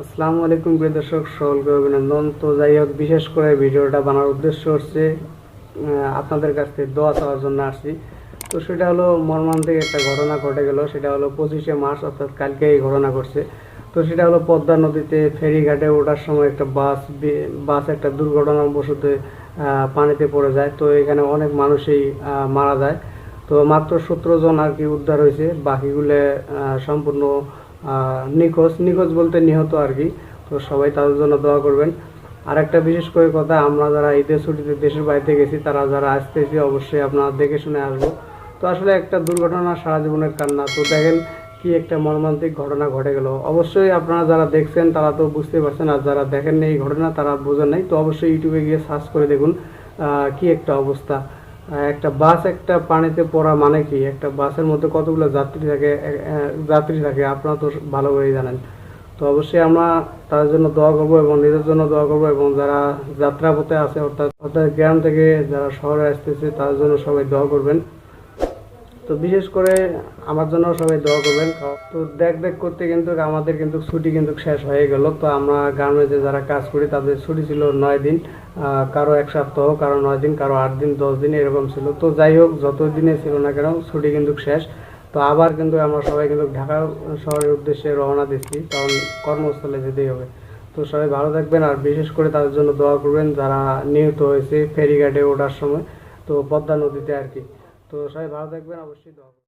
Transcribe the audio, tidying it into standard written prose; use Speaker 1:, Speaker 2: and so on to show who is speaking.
Speaker 1: আসসালামু আলাইকুম প্রিয় দর্শক, সকলকে অভিনন্দন। তো যাই হোক, বিশেষ করে ভিডিওটা বানার উদ্দেশ্য হচ্ছে আপনাদের কাছ থেকে দোয়া চাওয়ার জন্য আসছি। তো সেটা হলো মর্মান্তিক একটা ঘটনা ঘটে গেল। সেটা হলো 25শে মার্চ, অর্থাৎ কালকে এই ঘটনা ঘটছে। তো সেটা হলো পদ্মা নদীতে ফেরিঘাটে ওঠার সময় একটা বাস একটা দুর্ঘটনাবশত পানিতে পড়ে যায়। তো এখানে অনেক মানুষই মারা যায়। তো মাত্র 17 জন আর কি উদ্ধার হয়েছে, বাকিগুলো সম্পূর্ণ নিখোঁজ নিখোঁজ বলতে নিহত আর কি। তো সবাই তাদের জন্য দোয়া করবেন। আর একটা বিশেষ করে কথা, আমরা যারা ঈদের ছুটিতে দেশের বাড়িতে গেছি, তারা যারা আসতেছি অবশ্যই আপনারা দেখে শুনে আসবো। তো আসলে একটা দুর্ঘটনা সারা জীবনের কান্না। তো দেখেন কি একটা মর্মান্তিক ঘটনা ঘটে গেল। অবশ্যই আপনারা যারা দেখছেন তারা তো বুঝতে পারছেন, আর যারা দেখেননি এই ঘটনা তারা বোঝেন নাই। তো অবশ্যই ইউটিউবে গিয়ে সার্চ করে দেখুন কি একটা অবস্থা। একটা বাস একটা পানিতে পড়া মানে কি, একটা বাসের মধ্যে কতগুলো যাত্রী থাকে আপনারা তো ভালোভাবেই জানেন। তো অবশ্যই আমরা তাদের জন্য দোয়া করব এবং নিজের জন্য দোয়া করব, এবং যারা যাত্রাপথে আছে অর্থাৎ অর্থাৎ গ্রাম থেকে যারা শহরে আসতেছে তাদের জন্য সবাই দোয়া করবেন। তো বিশেষ করে আমার জন্য সবাই দোয়া করবেন। তো দেখ দেখ করতে কিন্তু আমাদের কিন্তু ছুটি কিন্তু শেষ হয়ে গেল। তো আমরা গার্মেন্টসে যারা কাজ করি তাদের ছুটি ছিল 9 দিন, কারো 1 সপ্তাহ, কারো 9 দিন, কারো 8 দিন, 10 দিন এরকম ছিল। তো যাই হোক, যত দিনে ছিল না কেন ছুটি কিন্তু শেষ। তো আবার কিন্তু আমরা সবাই কিন্তু ঢাকা শহরের উদ্দেশ্যে রওনা দিচ্ছি, কারণ কর্মস্থলে যেতেই হবে। তো সবাই ভালো থাকবেন, আর বিশেষ করে তাদের জন্য দোয়া করবেন যারা নিহত হয়েছে ফেরিঘাটে ওঠার সময়, তো পদ্মা নদীতে আর কি। তো সবাই ভালো থাকবেন, অবশ্যই দোয়া করবেন।